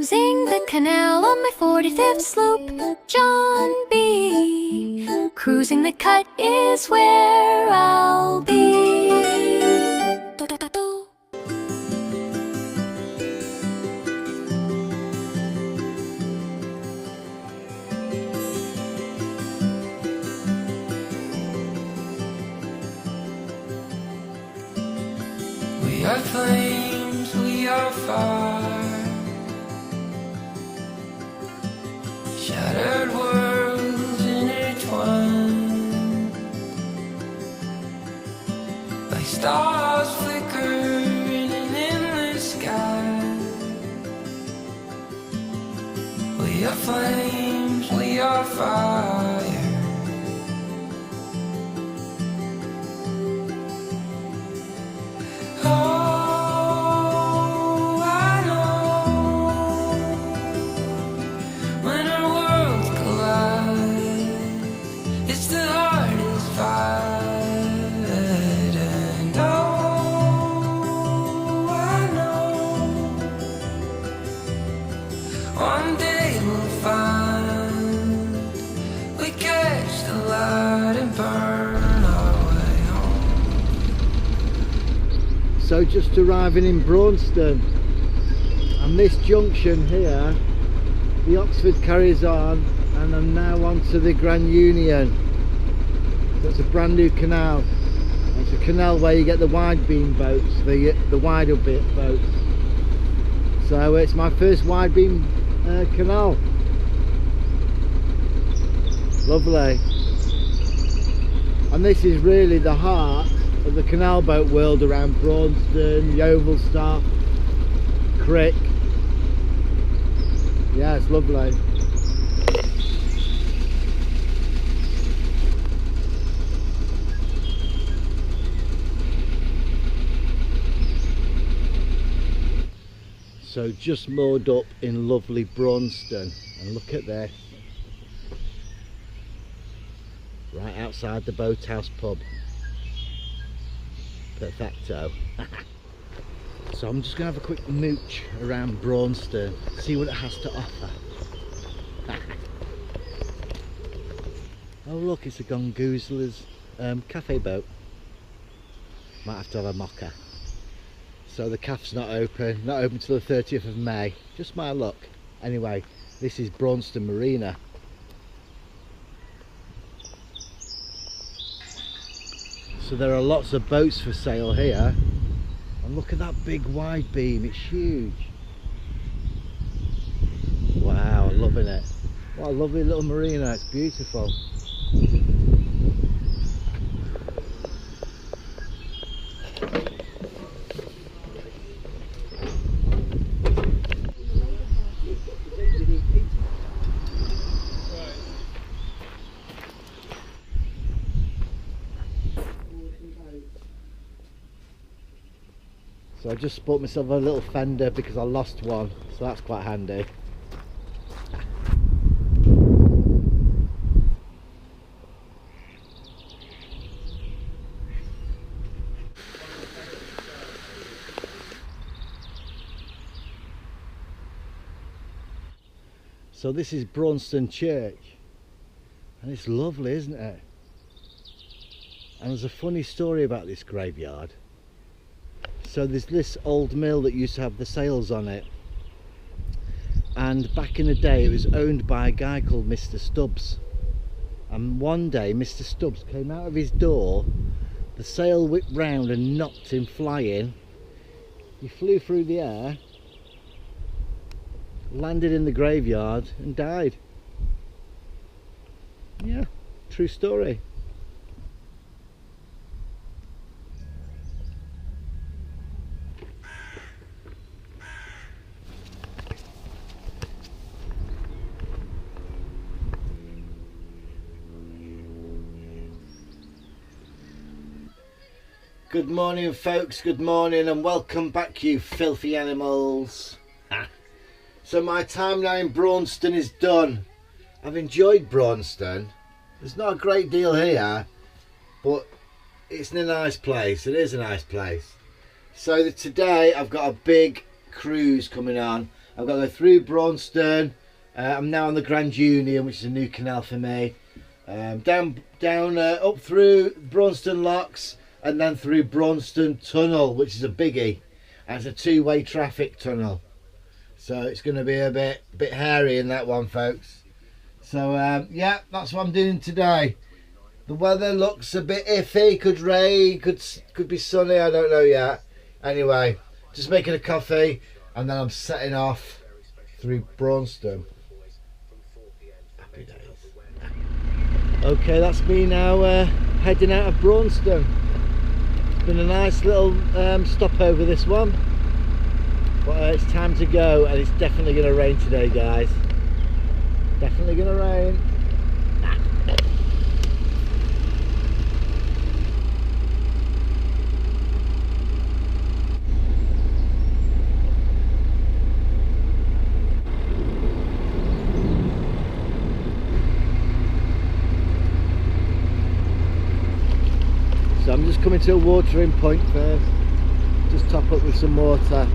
Cruising the canal on my 45th sloop, John B. Cruising the cut is where I'll be. We are flames, we are fire, shattered worlds intertwined, like stars flicker in an endless sky. We are flames, we are fire. One day we'll find we catch the light and burn our way home. So just arriving in Braunston, and this junction here, the Oxford carries on, and I'm now on to the Grand Union. So it's a brand new canal. It's a canal where you get the wide beam boats, the wider bit boats. So it's my first wide beam canal. Lovely. And this is really the heart of the canal boat world around Braunston, Yeovilstock, Crick. Yeah, it's lovely. So just moored up in lovely Braunston, and look at this, right outside the Boathouse pub. Perfecto. So I'm just going to have a quick mooch around Braunston, see what it has to offer. Oh look, it's a Gongoozler's cafe boat. Might have to have a mocha. So the cafe's not open till the 30th of May. Just my luck. Anyway, this is Braunston Marina. So there are lots of boats for sale here. And look at that big wide beam, it's huge. Wow, I'm loving it. What a lovely little marina, it's beautiful. So I just bought myself a little fender because I lost one, so that's quite handy. So this is Braunston Church, and it's lovely, isn't it? And there's a funny story about this graveyard. So there's this old mill that used to have the sails on it, and back in the day it was owned by a guy called Mr. Stubbs, and one day Mr. Stubbs came out of his door, the sail whipped round and knocked him flying. He flew through the air, landed in the graveyard and died. Yeah, true story. Good morning folks, good morning, and welcome back you filthy animals. So my time now in Braunston is done. I've enjoyed Braunston. There's not a great deal here, but it's a nice place. It is a nice place. So today I've got a big cruise coming on. I've got to go through Braunston. I'm now on the Grand Union, which is a new canal for me. Down up through Braunston Locks, and then through Braunston Tunnel, which is a biggie. And it's a two-way traffic tunnel, so it's going to be a bit hairy in that one, folks. So yeah, that's what I'm doing today. The weather looks a bit iffy. Could rain, could be sunny. I don't know yet. Anyway, just making a coffee, and then I'm setting off through Braunston. Happy days. Okay, that's me now heading out of Braunston. It's been a nice little stopover, this one, but it's time to go, and it's definitely going to rain today, guys. Definitely going to rain. So I'm just coming to a watering point first, just top up with some water.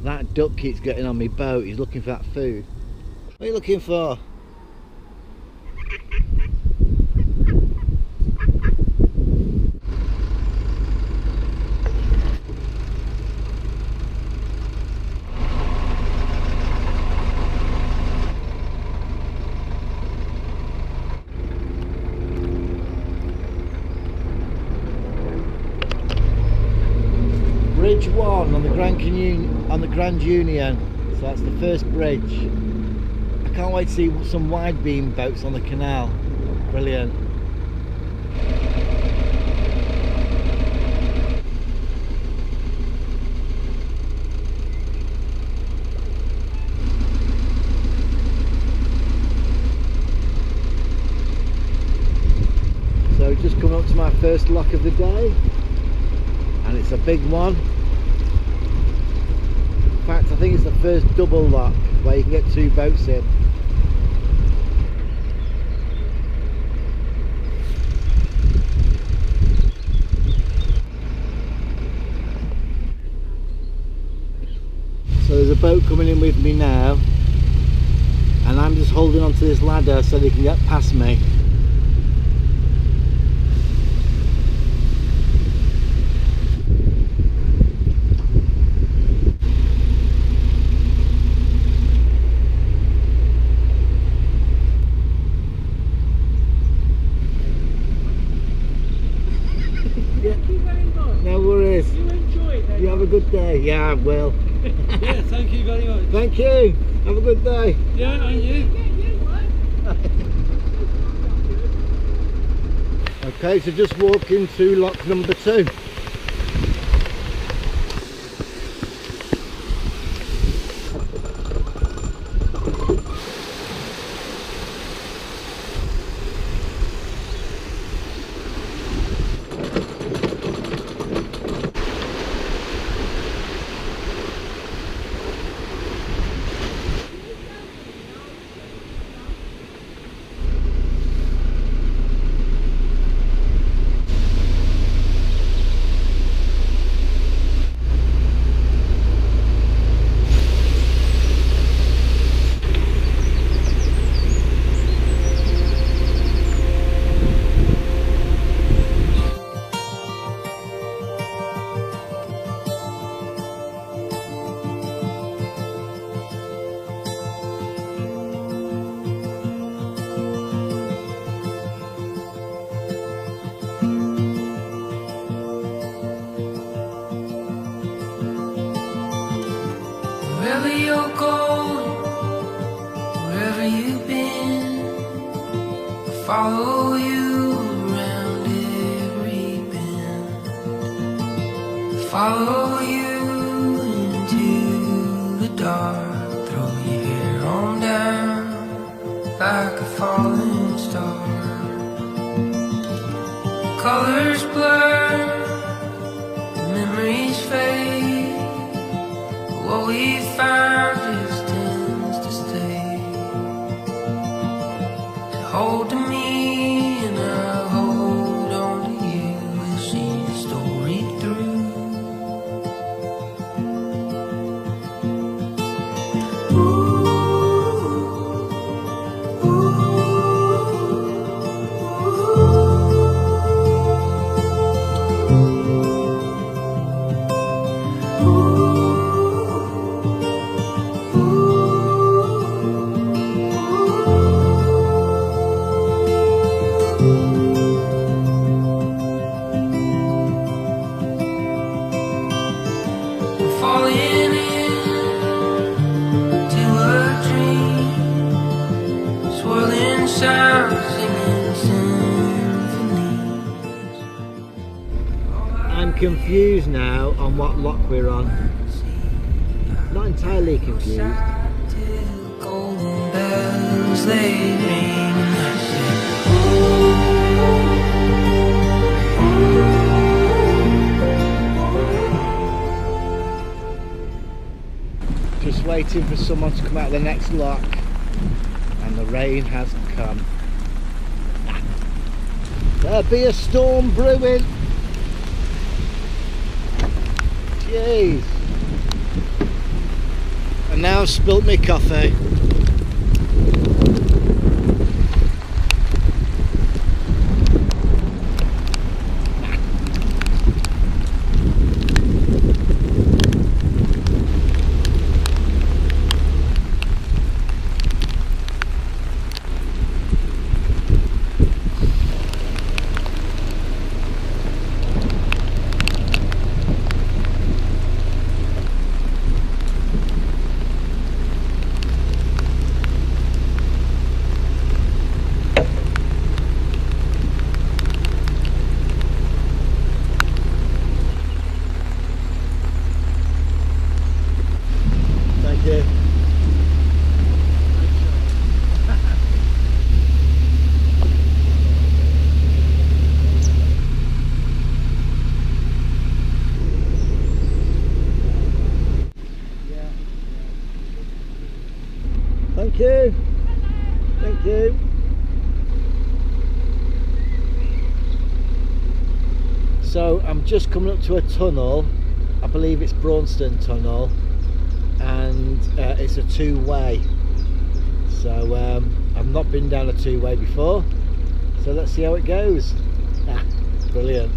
That duck keeps getting on my boat. He's looking for that food. What are you looking for? Bridge 1 on the Grand Union, so that's the first bridge. I can't wait to see some wide beam boats on the canal. Brilliant. So just coming up to my first lock of the day, and it's a big one. In fact, I think it's the first double lock where you can get two boats in. So there's a boat coming in with me now, and I'm just holding onto this ladder so they can get past me. No worries. You enjoy it. You have a good day. Yeah, I will. Yeah, thank you very much. Thank you. Have a good day. Yeah, and you. Okay, so just walk into lock number 2. Wherever you're going, wherever you've been, I'll follow you around every bend. Follow you into the dark, throw your hair on down. like a falling star. Colors blur, memories fade. What we found just tends to stay. So hold to me and I'll hold on to you. We'll see the story through. Falling into a dream, swirling sounds, singing symphonies. I'm confused now on what lock we're on. Not entirely confused. Till golden bells they ring, and I say, Just waiting for someone to come out of the next lock, and the rain has come. There'll be a storm brewing. Jeez. And now I've spilt my coffee. Thank you. Thank you. So I'm just coming up to a tunnel. I believe it's Braunston Tunnel, and it's a two-way. So I've not been down a two-way before. So let's see how it goes. Brilliant.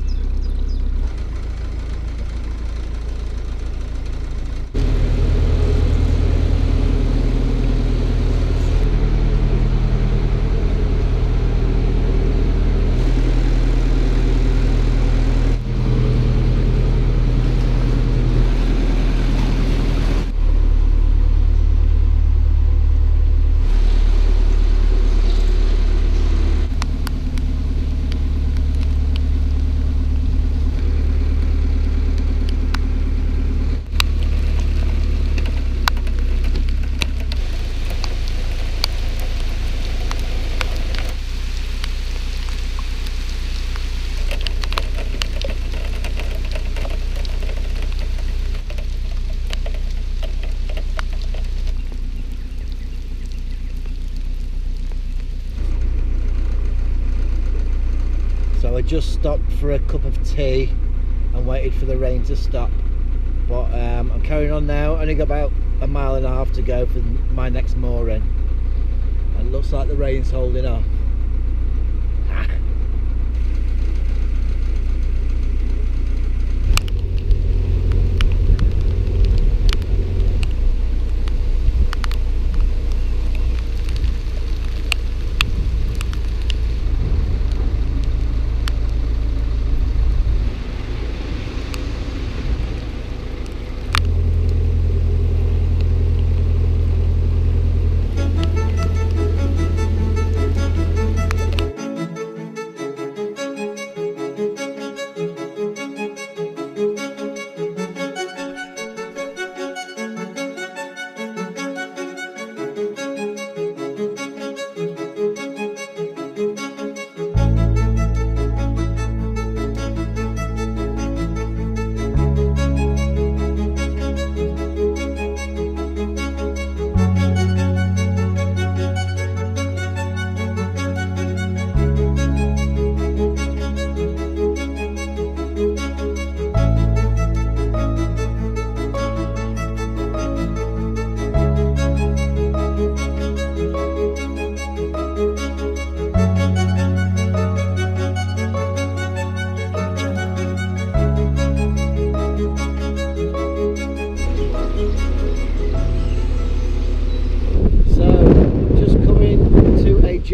So I just stopped for a cup of tea and waited for the rain to stop, but I'm carrying on now. Only got about a mile and a half to go for my next mooring, and it looks like the rain's holding off.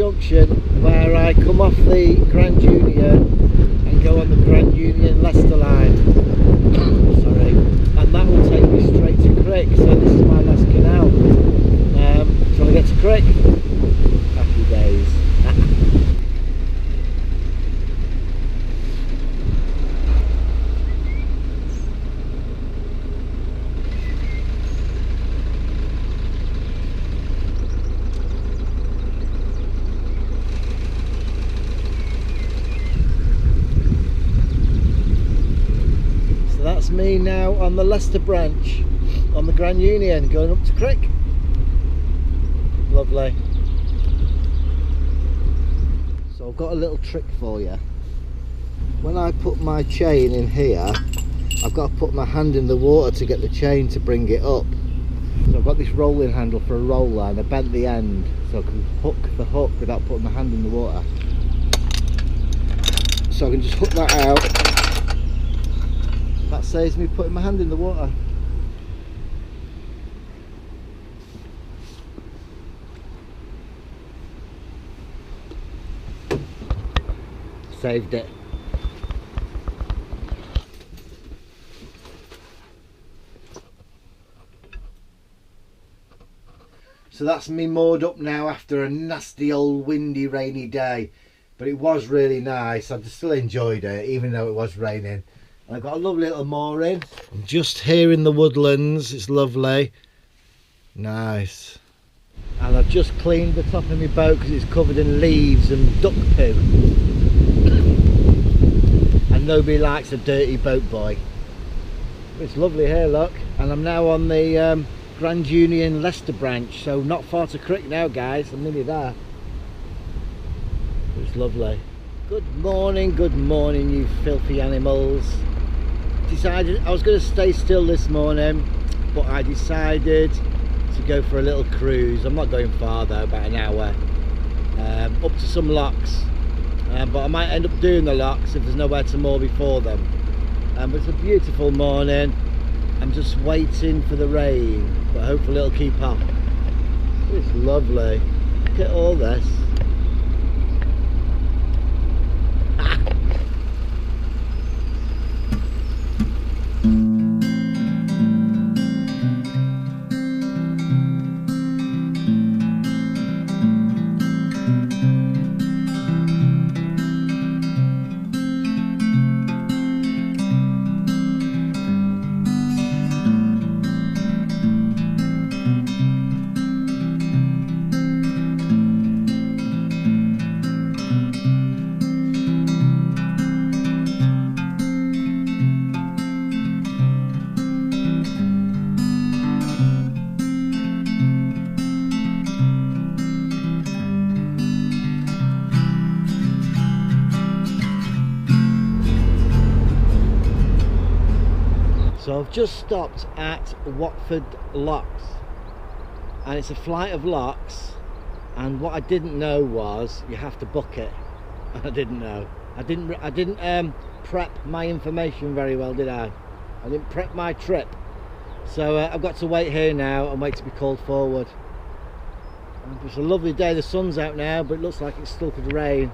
junction where I come off the Grand Union and go on the Grand Union Leicester Line. Sorry, and that will take me straight to Crick. So this is my last canal. So I get to Crick. Happy days. That's me now on the Leicester branch on the Grand Union going up to Crick. Lovely. So I've got a little trick for you. When I put my chain in here, I've got to put my hand in the water to get the chain to bring it up. So I've got this rolling handle for a roller and I bent the end so I can hook the hook without putting my hand in the water. So I can just hook that out. That saves me putting my hand in the water. Saved it. So that's me moored up now after a nasty old windy rainy day, but it was really nice. I still enjoyed it even though it was raining. I've got a lovely little mooring. I'm just here in the woodlands. It's lovely. Nice. And I've just cleaned the top of my boat because it's covered in leaves and duck poo. And nobody likes a dirty boat boy. It's lovely here, look. And I'm now on the Grand Union Leicester branch. So not far to Crick now, guys. I'm nearly there. It's lovely. Good morning, you filthy animals. Decided I was going to stay still this morning, but I decided to go for a little cruise. I'm not going far though, about an hour, up to some locks, but I might end up doing the locks if there's nowhere to moor before them. But it's a beautiful morning. I'm just waiting for the rain, but hopefully it'll keep up. It's lovely. Look at all this. So I've just stopped at Watford Locks, and it's a flight of locks, and what I didn't know was you have to book it. I didn't know. I didn't prep my information very well, did I? I didn't prep my trip. So I've got to wait here now and wait to be called forward. It's a lovely day, the sun's out now, but it looks like it still could rain.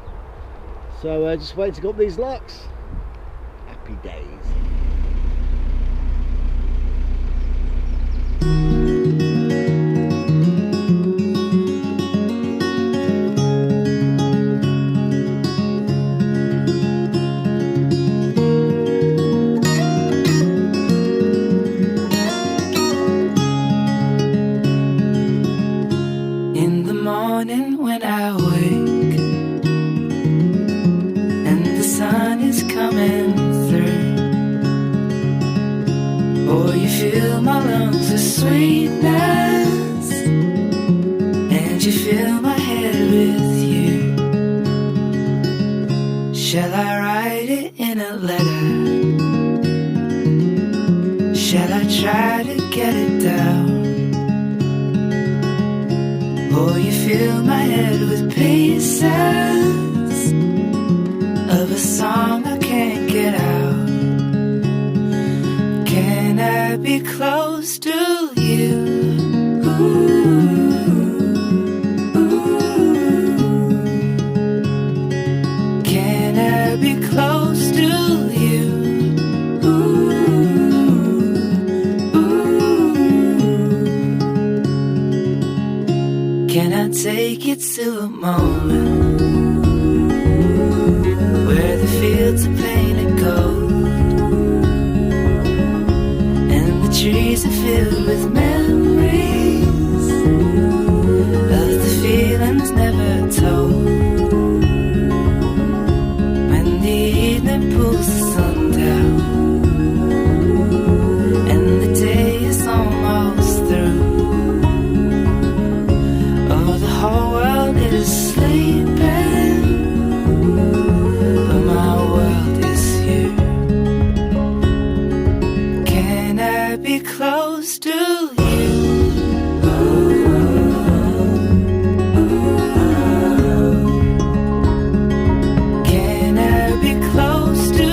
So just wait to go up these locks. Happy days. In the morning when I wake and the sun is coming through, oh, you fill my lungs with sweetness and you fill my head with you. Shall I write it in a letter? Shall I try to get it down? Oh, you fill my head with pieces of a song I can't get out. Can I be close to you? Ooh, ooh. be close to you? Ooh, ooh. Can I take you to a moment where the fields are painted gold and the trees are filled with memories of the feelings never told? When the evening pulls the sun down and the day is almost through, oh, the whole world is sleeping, but my world is here. Can I be close to you? Can I be close to you?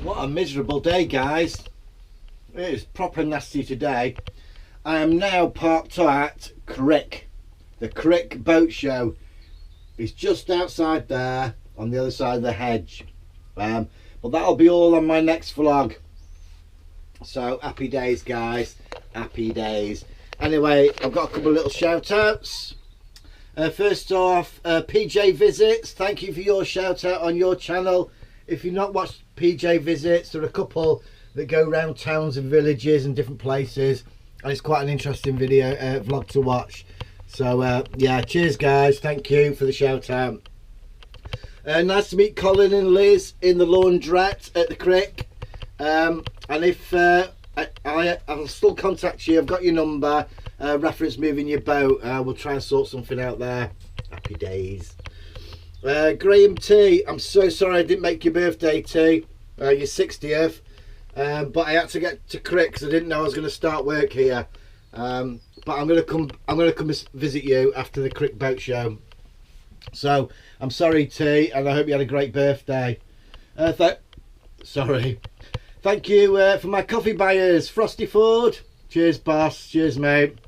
What a miserable day, guys. It is proper nasty today. I am now parked at Crick. The Crick boat show is just outside there on the other side of the hedge. But that'll be all on my next vlog. So happy days, guys. Happy days. Anyway, I've got a couple of little shout outs. First off, PJ Visits. Thank you for your shout out on your channel. If you've not watched PJ Visits, there are a couple that go around towns and villages and different places, and it's quite an interesting video vlog to watch. So yeah, cheers guys, thank you for the shout out. Nice to meet Colin and Liz in the laundrette at the Crick. And if I'll still contact you, I've got your number, reference moving your boat. We'll try and sort something out there. Happy days. Graham T, I'm so sorry I didn't make your birthday, T, your 60th, but I had to get to Crick because I didn't know I was going to start work here. But I'm going to come visit you after the Crick boat show. So I'm sorry, T, and I hope you had a great birthday. Sorry. Thank you for my coffee buyers, Frosty Ford. Cheers, boss. Cheers, mate.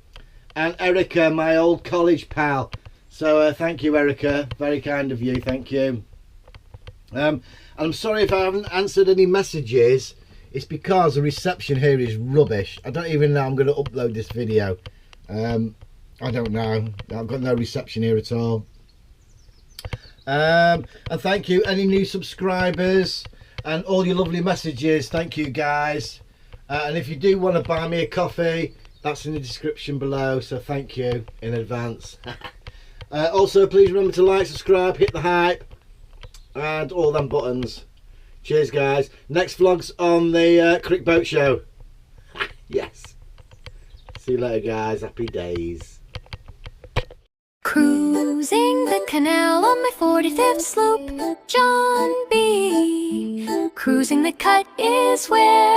And Erica, my old college pal. So thank you, Erica, very kind of you, thank you. And I'm sorry if I haven't answered any messages. It's because the reception here is rubbish. I don't even know I'm going to upload this video. I don't know, I've got no reception here at all. And thank you, any new subscribers and all your lovely messages, thank you guys. And if you do want to buy me a coffee, that's in the description below, so thank you in advance. Also, please remember to like, subscribe, hit the hype, and all them buttons. Cheers, guys. Next vlog's on the Crick Boat Show. Yes. See you later, guys. Happy days. Cruising the canal on my 45th sloop, John B. Cruising the cut is where